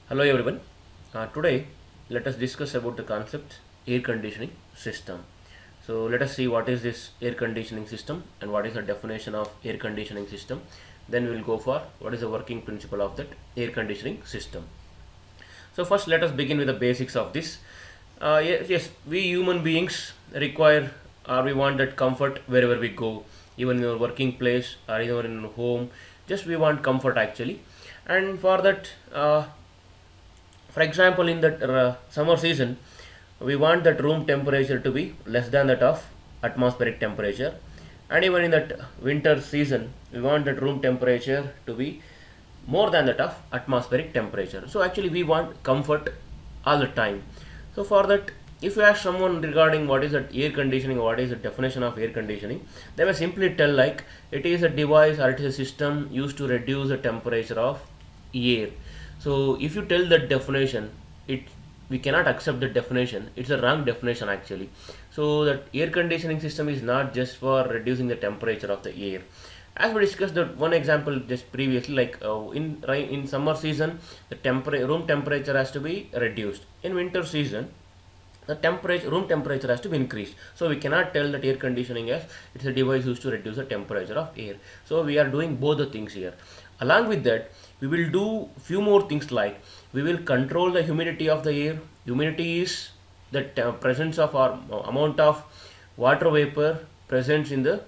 Hello everyone. Today let us discuss about the concept air conditioning system. So let us see what is this air conditioning system and what is the definition of air conditioning system. Then we will go for what is the working principle of that air conditioning system. So first let us begin with the basics of this. Yes, we human beings require or we want that comfort wherever we go, even in our working place or even in our home. Just we want comfort actually, and for that for example, in that summer season, we want that room temperature to be less than that of atmospheric temperature, and even in that winter season, we want that room temperature to be more than that of atmospheric temperature. So actually, we want comfort all the time. So for that, if you ask someone regarding what is that air conditioning, what is the definition of air conditioning, they will simply tell like it is a device or it is a system used to reduce the temperature of air. So if you tell that definition, it we cannot accept the definition. It's a wrong definition actually. So that air conditioning system is not just for reducing the temperature of the air. As we discussed that one example just previously, like in summer season, the room temperature has to be reduced. In winter season, the temperature room temperature has to be increased. So we cannot tell that air conditioning as it's a device used to reduce the temperature of air. So we are doing both the things here. Along with that, we will do few more things like we will control the humidity of the air. Humidity is the presence of or amount of water vapor present in the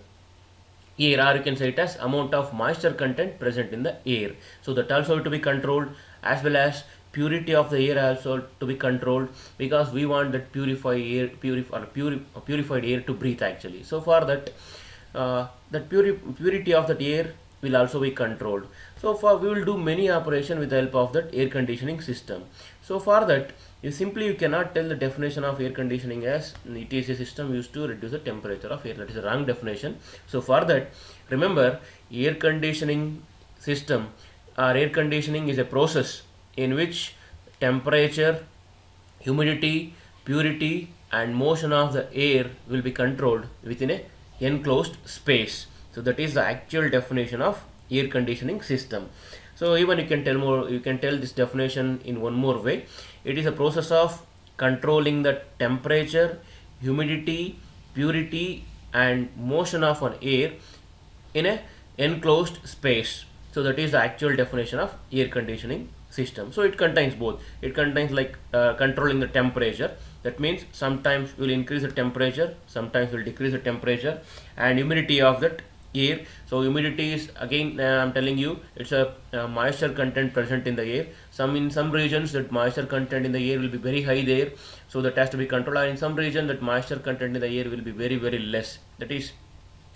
air, or you can say it as amount of moisture content present in the air. So that also have to be controlled, as well as purity of the air also to be controlled, because we want that purified air to breathe actually. So for that, purity of that air will also be controlled. So for we will do many operation with the help of that air conditioning system. So for that, you cannot tell the definition of air conditioning as it is a system used to reduce the temperature of air. That is a wrong definition. So for that, remember, air conditioning system or air conditioning is a process in which temperature, humidity, purity and motion of the air will be controlled within a enclosed space. So that is the actual definition of air conditioning system. So even you can tell this definition in one more way. It is a process of controlling the temperature, humidity, purity and motion of an air in a enclosed space. So that is the actual definition of air conditioning system. So it contains both. It contains like controlling the temperature. That means sometimes will increase the temperature, sometimes will decrease the temperature, and humidity of that air. So humidity is again I'm telling you it's a moisture content present in the air. In some regions that moisture content in the air will be very high there, so that has to be controlled. And in some region that moisture content in the air will be very less. That is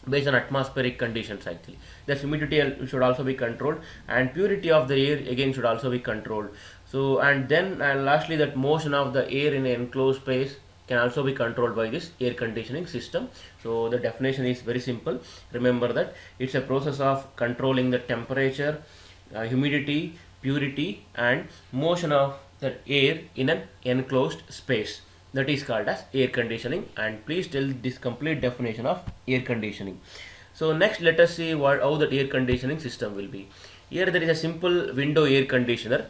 based on atmospheric conditions actually. The humidity should also be controlled, and purity of the air again should also be controlled. So and then and lastly, that motion of the air in an enclosed space can also be controlled by this air conditioning system. So the definition is very simple. Remember that it's a process of controlling the temperature, humidity, purity and motion of the air in an enclosed space. That is called as air conditioning. And please tell this complete definition of air conditioning. So next let us see how that air conditioning system will be. Here there is a simple window air conditioner.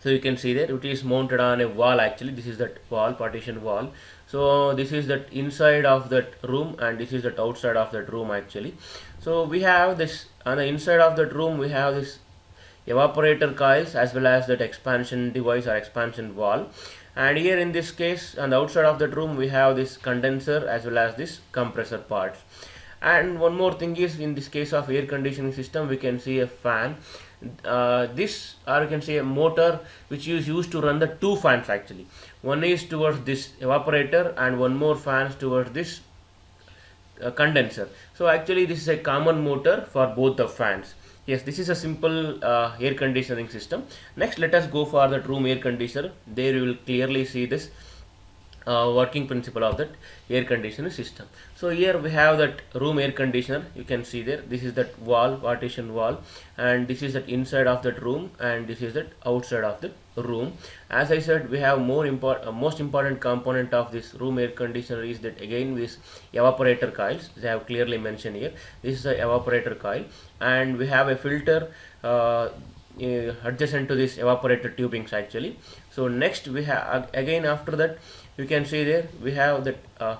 So you can see there it is mounted on a wall actually. This is that wall, partition wall. So this is that inside of that room and this is that outside of that room actually. So we have this on the inside of that room, we have this evaporator coils as well as that expansion device or expansion valve. And here in this case on the outside of that room, we have this condenser as well as this compressor parts. And one more thing is, in this case of air conditioning system, we can see a fan. This, or you can see a motor which is used to run the two fans actually. One is towards this evaporator and one more fans towards this condenser. So actually this is a common motor for both the fans. Yes, this is a simple air conditioning system. Next let us go for that room air conditioner. There you will clearly see this working principle of that air conditioning system. So here we have that room air conditioner. You can see there, this is that wall, partition wall, and this is that inside of that room, and this is that outside of the room. As I said, we have most important component of this room air conditioner is that again this evaporator coils. They have clearly mentioned here. This is the evaporator coil, and we have a filter. adjacent to this evaporator tubings actually. So next we have again after that you can see there we have that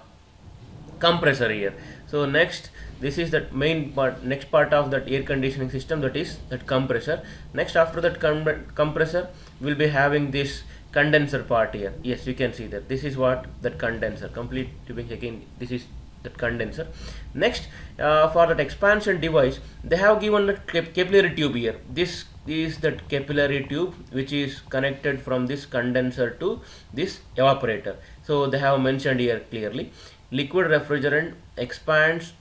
compressor here. So next this is that main part, next part of that air conditioning system, that is that compressor. Next after that compressor will be having this condenser part here. Yes, you can see that this is what that condenser complete tubing. Again this is that condenser. Next for that expansion device they have given the capillary tube here. This is that capillary tube which is connected from this condenser to this evaporator. So they have mentioned here clearly, liquid refrigerant expands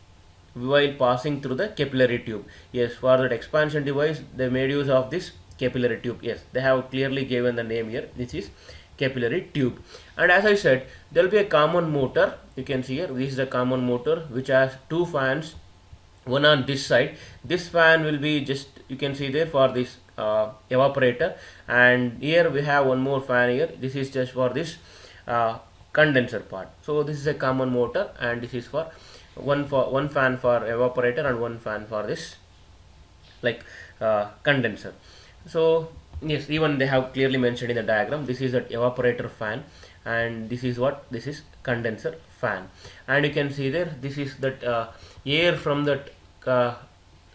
while passing through the capillary tube. Yes, for that expansion device they made use of this capillary tube. Yes, they have clearly given the name here. This is capillary tube. And as I said, there will be a common motor. You can see here, this is the common motor which has two fans, one on this side. This fan will be just, you can see there, for this evaporator, and here we have one more fan here. This is just for this condenser part. So this is a common motor, and this is for one fan for evaporator and one fan for this like condenser. So yes, even they have clearly mentioned in the diagram, this is that evaporator fan and this is what, this is condenser fan. And you can see there, this is that air from that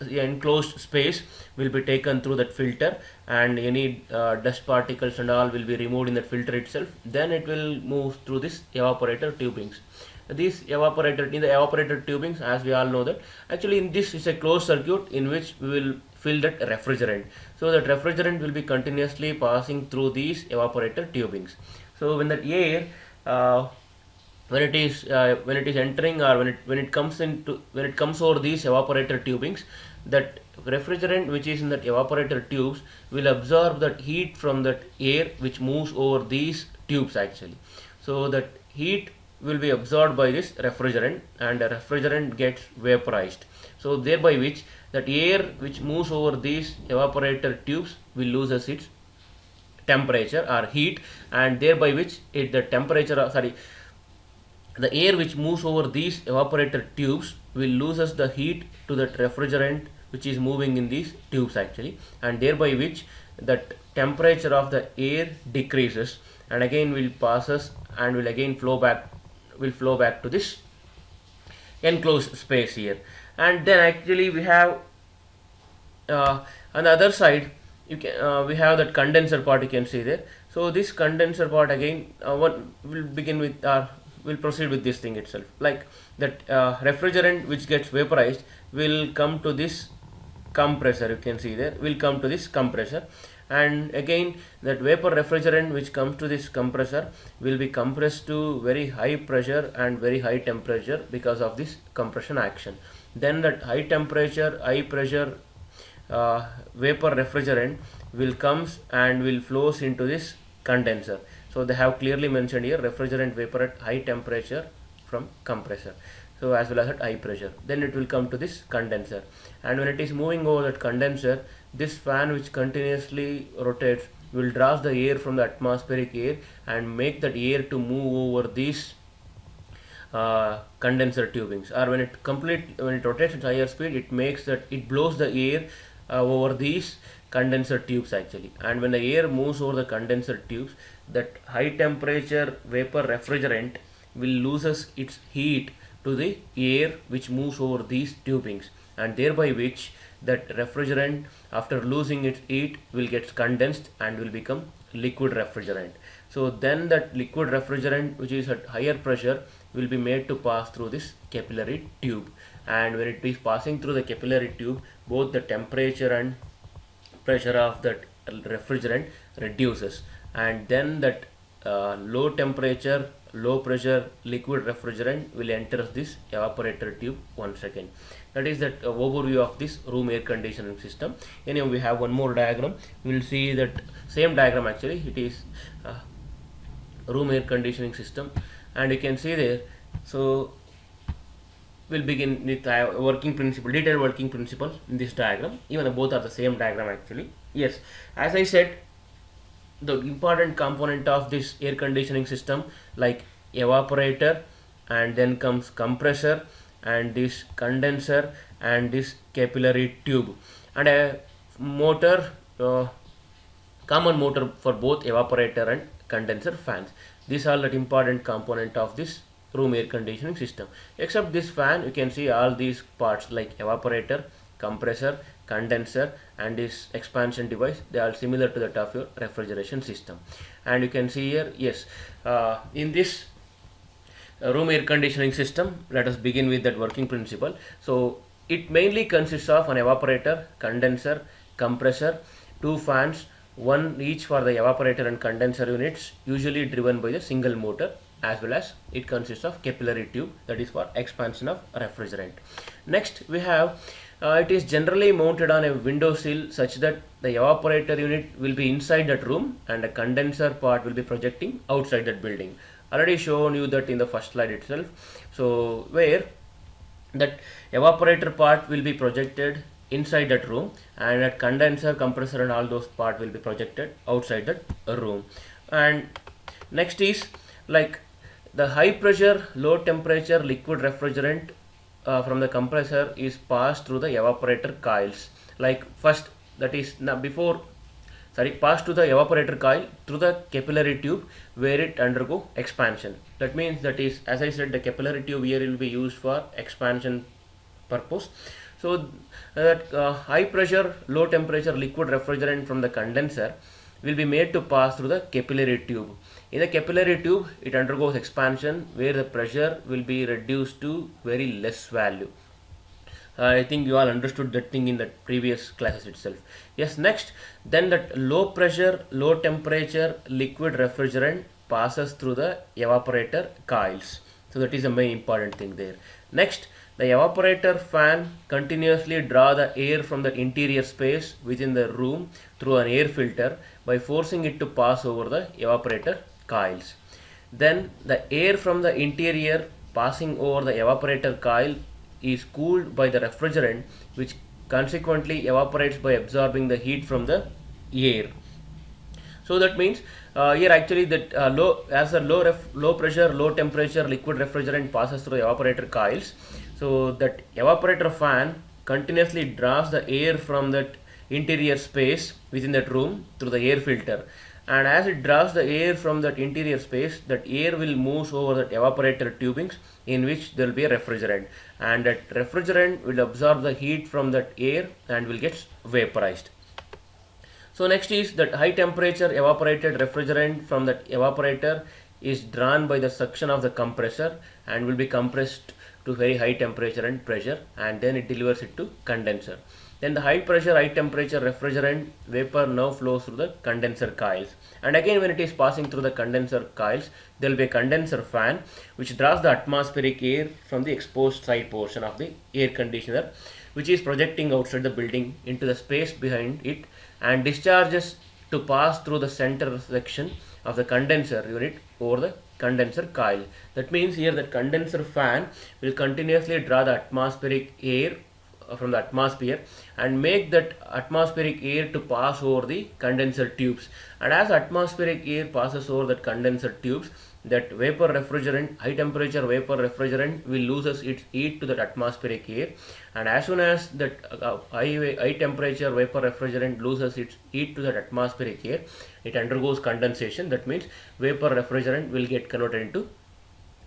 enclosed space will be taken through that filter, and any dust particles and all will be removed in that filter itself. Then it will move through this evaporator tubings. These evaporator, in the evaporator tubings, as we all know that actually in this is a closed circuit in which we will fill that refrigerant. So that refrigerant will be continuously passing through these evaporator tubings. So when that air when it is entering, or when it comes over these evaporator tubings, that refrigerant which is in that evaporator tubes will absorb that heat from that air which moves over these tubes actually. So that heat will be absorbed by this refrigerant, and the refrigerant gets vaporized. So thereby which that air which moves over these evaporator tubes will lose its temperature or heat, and thereby which the temperature, the air which moves over these evaporator tubes will loses the heat to that refrigerant which is moving in these tubes actually, and thereby which that temperature of the air decreases, and again will passes and will again flow back to this enclosed space here. And then actually we have on the other side you can we have that condenser part, you can see there. So this condenser part again what will begin with will proceed with this thing itself, like that refrigerant which gets vaporized will come to this compressor, you can see there, will come to this compressor, and again that vapor refrigerant which comes to this compressor will be compressed to very high pressure and very high temperature because of this compression action. Then that high temperature, high pressure vapor refrigerant will comes and will flows into this condenser. So they have clearly mentioned here, refrigerant vapor at high temperature from compressor, so as well as at high pressure. Then it will come to this condenser, and when it is moving over that condenser, this fan which continuously rotates will draw the air from the atmospheric air and make that air to move over these condenser tubings. Or when it rotates at higher speed, it blows the air over these condenser tubes actually. And when the air moves over the condenser tubes, that high temperature vapor refrigerant will loses its heat to the air which moves over these tubings, and thereby which that refrigerant after losing its heat will get condensed and will become liquid refrigerant. So then that liquid refrigerant which is at higher pressure will be made to pass through this capillary tube, and when it is passing through the capillary tube, both the temperature and pressure of that refrigerant reduces, and then that low temperature, low pressure liquid refrigerant will enter this evaporator tube once again. That is that overview of this room air conditioning system. Anyway, we have one more diagram. We will see that same diagram actually. It is room air conditioning system, and you can see there. So we'll begin with working principle, detailed working principle in this diagram. Even both are the same diagram actually. Yes, as I said, the important component of this air conditioning system, like evaporator, and then comes compressor, and this condenser, and this capillary tube, and a motor uh, common motor for both evaporator and condenser fans. These are the important component of this room air conditioning system. Except this fan, you can see all these parts like evaporator, compressor, condenser and this expansion device, they are similar to that of your refrigeration system. And you can see here, yes, in this room air conditioning system, let us begin with that working principle. So it mainly consists of an evaporator, condenser, compressor, two fans, one each for the evaporator and condenser units, usually driven by the single motor, as well as it consists of capillary tube, that is for expansion of refrigerant. Next we have it is generally mounted on a window sill such that the evaporator unit will be inside that room and the condenser part will be projecting outside that building. Already shown you that in the first slide itself. So where that evaporator part will be projected inside that room and that condenser, compressor and all those part will be projected outside that room. And next is like the high pressure low temperature liquid refrigerant from the compressor is passed through the evaporator coils. Like first, that is now before passed to the evaporator coil through the capillary tube where it undergo expansion. That means, that is, as I said, the capillary tube here will be used for expansion purpose. So that high pressure low temperature liquid refrigerant from the condenser will be made to pass through the capillary tube. In the capillary tube, it undergoes expansion where the pressure will be reduced to very less value. I think you all understood that thing in the previous classes itself. Yes, next, then that low pressure, low temperature liquid refrigerant passes through the evaporator coils. So that is the main important thing there. Next, the evaporator fan continuously draw the air from the interior space within the room through an air filter by forcing it to pass over the evaporator coils. Then the air from the interior passing over the evaporator coil is cooled by the refrigerant, which consequently evaporates by absorbing the heat from the air. So that means here actually that low pressure low temperature liquid refrigerant passes through the evaporator coils, so that evaporator fan continuously draws the air from that interior space within that room through the air filter, and as it draws the air from that interior space, that air will move over that evaporator tubings in which there will be a refrigerant, and that refrigerant will absorb the heat from that air and will get vaporized. So next is that high temperature evaporated refrigerant from that evaporator is drawn by the suction of the compressor and will be compressed to very high temperature and pressure, and then it delivers it to condenser. Then the high pressure high temperature refrigerant vapor now flows through the condenser coils, and again when it is passing through the condenser coils, there will be a condenser fan which draws the atmospheric air from the exposed side portion of the air conditioner, which is projecting outside the building into the space behind it and discharges to pass through the center section of the condenser unit over the condenser coil. That means here the condenser fan will continuously draw the atmospheric air from the atmosphere and make that atmospheric air to pass over the condenser tubes, and as atmospheric air passes over that condenser tubes, that vapor refrigerant, high temperature vapor refrigerant will loses its heat to that atmospheric air, and as soon as that high temperature vapor refrigerant loses its heat to that atmospheric air, it undergoes condensation. That means vapor refrigerant will get converted into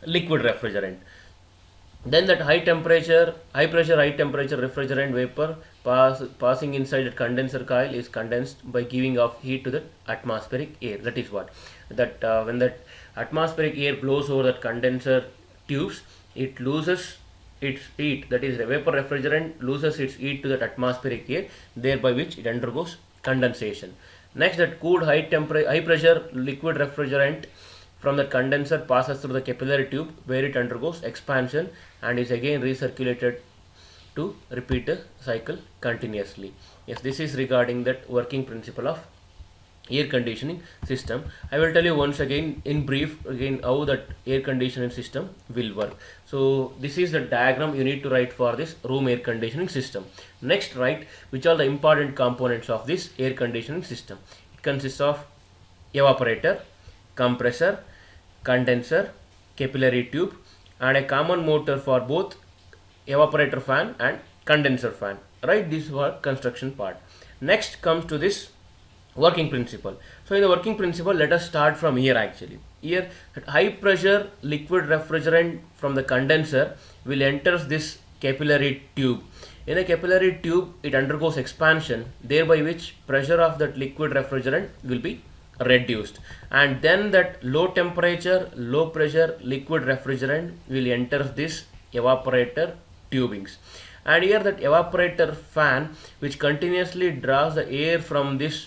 liquid refrigerant. Then that high pressure high temperature refrigerant vapor passing inside the condenser coil is condensed by giving off heat to the atmospheric air. That is what that when that atmospheric air blows over that condenser tubes, it loses its heat. That is, the vapor refrigerant loses its heat to that atmospheric air, thereby which it undergoes condensation. Next, that cooled high pressure liquid refrigerant from the condenser passes through the capillary tube where it undergoes expansion and is again recirculated to repeat the cycle continuously. Yes, this is regarding that working principle of air conditioning system. I will tell you once again in brief again how that air conditioning system will work. So this is the diagram you need to write for this room air conditioning system. Next, write which are the important components of this air conditioning system. It consists of evaporator, compressor, condenser, capillary tube, and a common motor for both evaporator fan and condenser fan. Right, this was construction part. Next comes to this working principle. So in the working principle, let us start from here actually. Here, high pressure liquid refrigerant from the condenser will enter this capillary tube. In a capillary tube, it undergoes expansion, thereby which pressure of that liquid refrigerant will be reduced, and then that low temperature low pressure liquid refrigerant will enter this evaporator tubings, and here that evaporator fan which continuously draws the air from this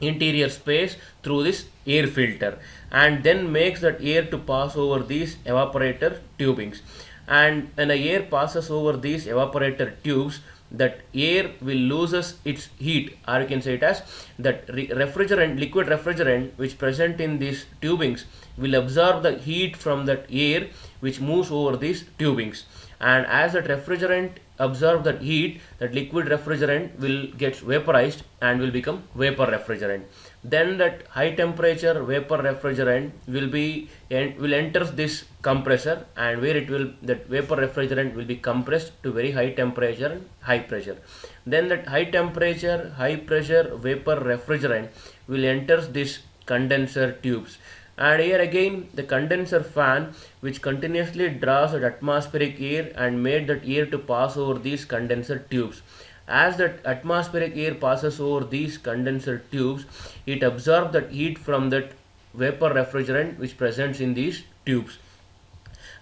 interior space through this air filter, and then makes that air to pass over these evaporator tubings. And when the air passes over these evaporator tubes, that air will loses its heat, or you can say it as that refrigerant liquid refrigerant which present in these tubings will absorb the heat from that air which moves over these tubings, and as that refrigerant absorb that heat, that liquid refrigerant will get vaporized and will become vapor refrigerant. Then that high temperature vapor refrigerant will enter this compressor, and where it will that vapor refrigerant will be compressed to very high temperature and high pressure. Then that high temperature high pressure vapor refrigerant will enter this condenser tubes, and here again the condenser fan which continuously draws the atmospheric air and made that air to pass over these condenser tubes. As that atmospheric air passes over these condenser tubes, it absorbs that heat from that vapor refrigerant which presents in these tubes,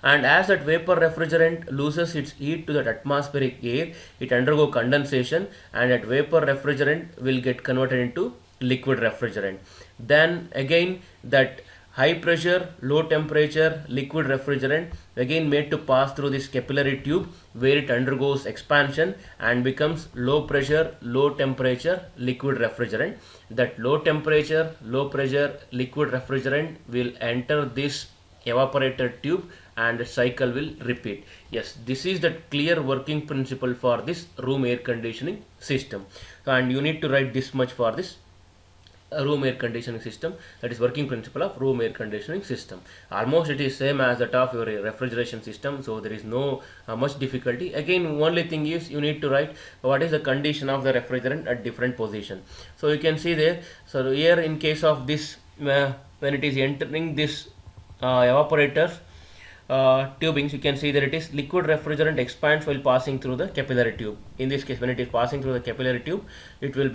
and as that vapor refrigerant loses its heat to that atmospheric air, it undergo condensation, and that vapor refrigerant will get converted into liquid refrigerant. Then again that high pressure low temperature liquid refrigerant again made to pass through this capillary tube, where it undergoes expansion and becomes low pressure low temperature liquid refrigerant. That low temperature low pressure liquid refrigerant will enter this evaporator tube, and the cycle will repeat. Yes, this is the clear working principle for this room air conditioning system. And you need to write this much for this room air conditioning system, that is working principle of room air conditioning system. Almost it is same as that of your refrigeration system, so there is no much difficulty. Again, only thing is you need to write what is the condition of the refrigerant at different position. So you can see there, so here in case of this when it is entering this evaporator tubings, you can see that it is liquid refrigerant expands while passing through the capillary tube. In this case, when it is passing through the capillary tube, it will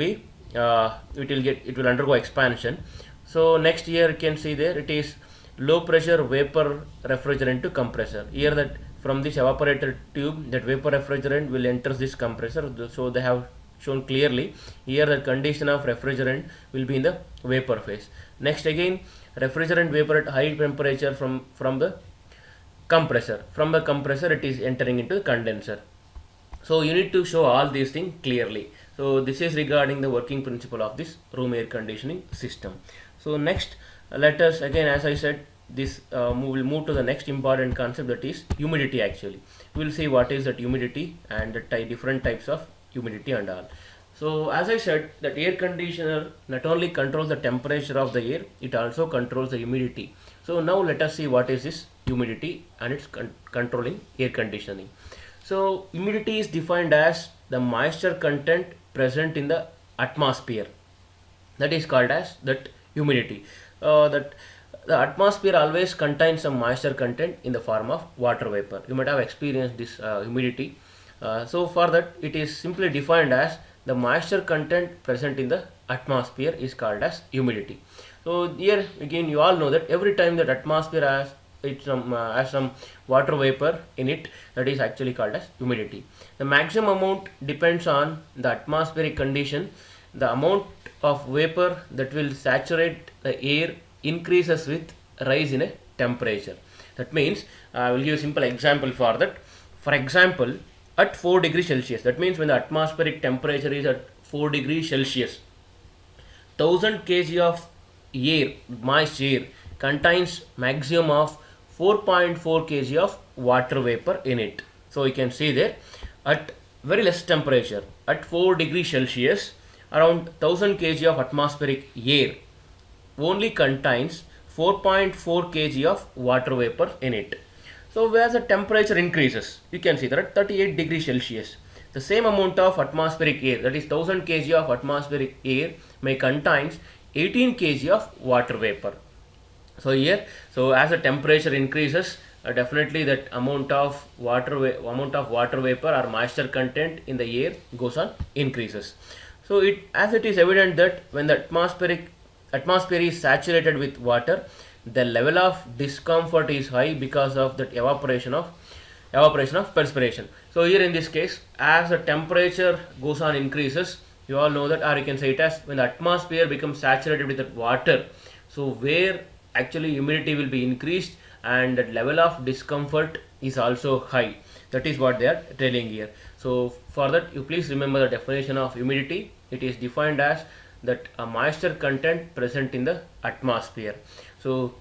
undergo expansion. So next here you can see there it is low pressure vapor refrigerant to compressor. Here that from this evaporator tube that vapor refrigerant will enter this compressor. So they have shown clearly here the condition of refrigerant will be in the vapor phase. Next again refrigerant vapor at high temperature from the compressor. From the compressor it is entering into the condenser. So you need to show all these things clearly. So this is regarding the working principle of this room air conditioning system. So next let us again, as I said, this we will move to the next important concept, that is humidity. Actually we will see what is that humidity and the different types of humidity and all. So as I said, that air conditioner not only controls the temperature of the air, it also controls the humidity. So now let us see what is this humidity and its controlling air conditioning. So humidity is defined as the moisture content present in the atmosphere, that is called as that humidity. That the atmosphere always contains some moisture content in the form of water vapor. You might have experienced this humidity. So for that it is simply defined as the moisture content present in the atmosphere is called as humidity. So here again you all know that every time that atmosphere has some water vapor in it, that is actually called as humidity. The maximum amount depends on the atmospheric condition. The amount of vapor that will saturate the air increases with rise in a temperature. That means I will give a simple example for that. For example, at 4 degrees Celsius, that means when the atmospheric temperature is at 4 degrees Celsius, 1000 kg of air, moist air, contains maximum of 4.4 kg of water vapor in it. So you can see there at very less temperature, at 4 degrees Celsius, around 1000 kg of atmospheric air only contains 4.4 kg of water vapor in it. So where the temperature increases, you can see that at 38 degrees Celsius, the same amount of atmospheric air, that is 1000 kg of atmospheric air, may contains 18 kg of water vapor. So here, so as the temperature increases, definitely that amount of water vapor or moisture content in the air goes on increases. So it is evident that when the atmosphere is saturated with water, the level of discomfort is high because of that evaporation of perspiration. So here in this case, as the temperature goes on increases, you all know that, or you can say it as when the atmosphere becomes saturated with that water, so where actually humidity will be increased and the level of discomfort is also high. That is what they are telling here. So for that, you please remember the definition of humidity. It is defined as that a moisture content present in the atmosphere. So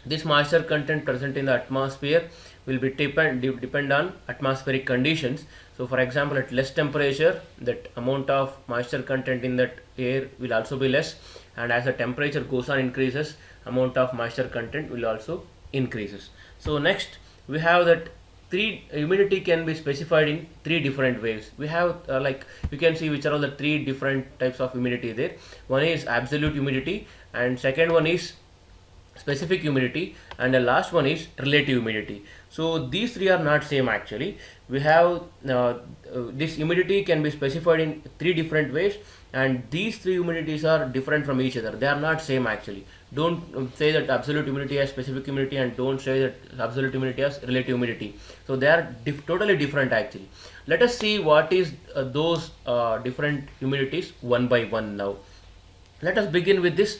this moisture content present in the atmosphere will be depend on atmospheric conditions. So for example, at less temperature, that amount of moisture content in that air will also be less, and as the temperature goes on increases, amount of moisture content will also increases. So next we have that humidity can be specified in three different ways. We have like you can see which are all the three different types of humidity there. One is absolute humidity, and second one is specific humidity, and the last one is relative humidity. So these three are not same actually. We have this humidity can be specified in three different ways, and these three humidities are different from each other. They are not same actually. Don't say that absolute humidity has specific humidity, and don't say that absolute humidity has relative humidity. So they are totally different actually. Let us see what is those different humidities one by one now. Let us begin with this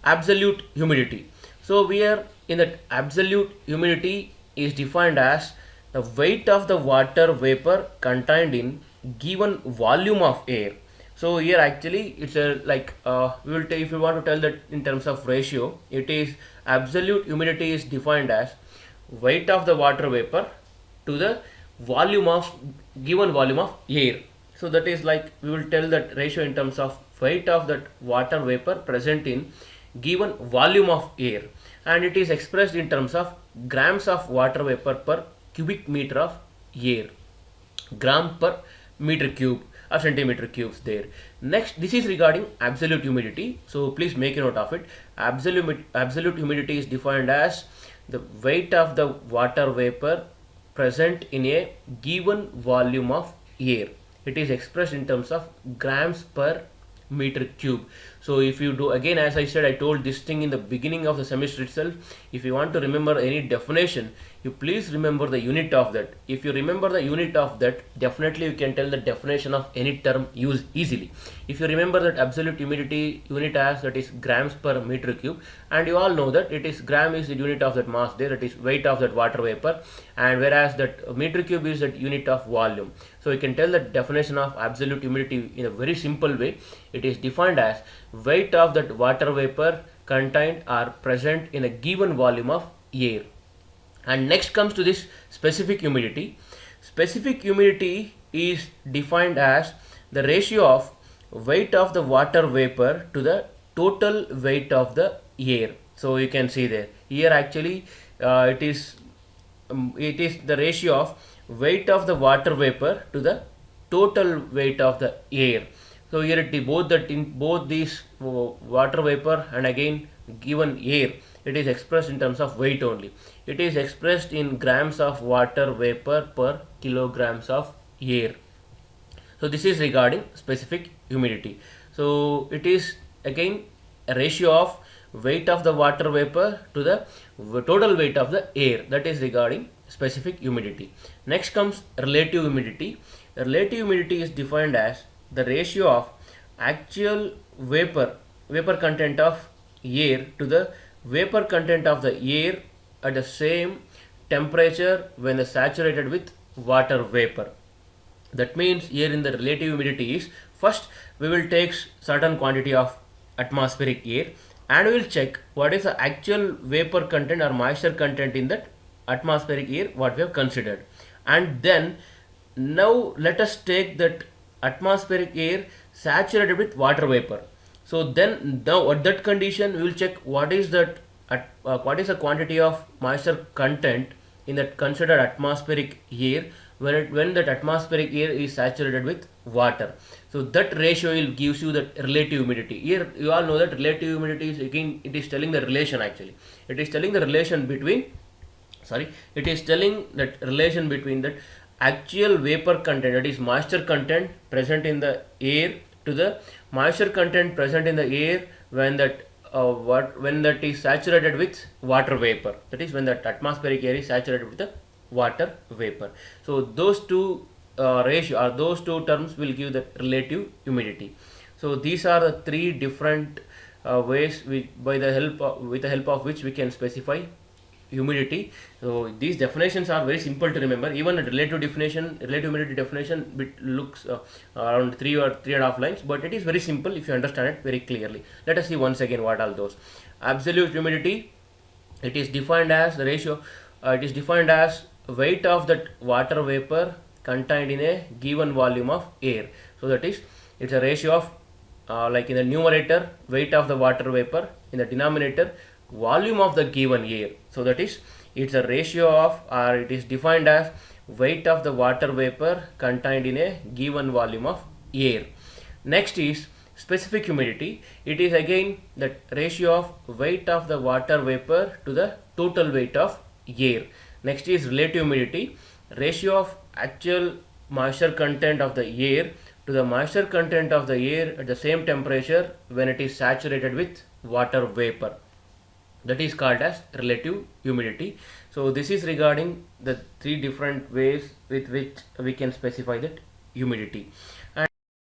absolute humidity. So we are in that absolute humidity is defined as the weight of the water vapor contained in given volume of air. So here actually it's a like we will take, if you want to tell that in terms of ratio, it is absolute humidity is defined as weight of the water vapor to the volume of given volume of air. So that is like we will tell that ratio in terms of weight of that water vapor present in given volume of air, and it is expressed in terms of grams of water vapor per cubic meter of air, gram per meter cube or centimeter cubes there. Next, this is regarding absolute humidity, so please make a note of it. Absolute humidity is defined as the weight of the water vapor present in a given volume of air. It is expressed in terms of grams per meter cube. So if you do, again as I said, I told this thing in the beginning of the semester itself, if you want to remember any definition, you please remember the unit of that. If you remember the unit of that, definitely you can tell the definition of any term used easily. If you remember that absolute humidity unit as, that is grams per meter cube, and you all know that it is gram is the unit of that mass there, that is weight of that water vapor, and whereas that meter cube is that unit of volume. So you can tell the definition of absolute humidity in a very simple way. It is defined as weight of that water vapor contained or present in a given volume of air. And next comes to this specific humidity. Specific humidity is defined as the ratio of weight of the water vapor to the total weight of the air. So you can see there. Here actually it is the ratio of weight of the water vapor to the total weight of the air. So here it is both that in both these water vapor and again given air, it is expressed in terms of weight only. It is expressed in grams of water vapor per kilograms of air. So this is regarding specific humidity. So it is again a ratio of weight of the water vapor to the total weight of the air. That is regarding specific humidity. Next comes relative humidity. Relative humidity is defined as the ratio of actual vapor content of air to the vapor content of the air at the same temperature when saturated with water vapor. That means here in the relative humidity is, first we will take certain quantity of atmospheric air and we will check what is the actual vapor content or moisture content in that atmospheric air what we have considered, and then now let us take that atmospheric air saturated with water vapor. So then now at that condition we will check what is that what is the quantity of moisture content in that considered atmospheric air when that atmospheric air is saturated with water. So that ratio will gives you the relative humidity. Here you all know that relative humidity is again, it is telling the relation actually. It is telling the relation between, it is telling that relation between that actual vapor content, that is moisture content present in the air, to the moisture content present in the air when when that is saturated with water vapor, that is when that atmospheric air is saturated with the water vapor. So those two ratio, or those two terms will give the relative humidity. So these are the three different ways with the help of which we can specify humidity. So these definitions are very simple to remember. Even a relative humidity definition, looks around three or three and a half lines, but it is very simple if you understand it very clearly. Let us see once again what are those. Absolute humidity, it is defined as the ratio. It is defined as weight of that water vapor contained in a given volume of air. So that is, it's a ratio of like in the numerator, weight of the water vapor, in the denominator, volume of the given air. So that is, it's a ratio of, or it is defined as weight of the water vapor contained in a given volume of air. Next is specific humidity. It is again the ratio of weight of the water vapor to the total weight of air. Next is relative humidity, ratio of actual moisture content of the air to the moisture content of the air at the same temperature when it is saturated with water vapor. That is called as relative humidity. So this is regarding the three different ways with which we can specify that humidity.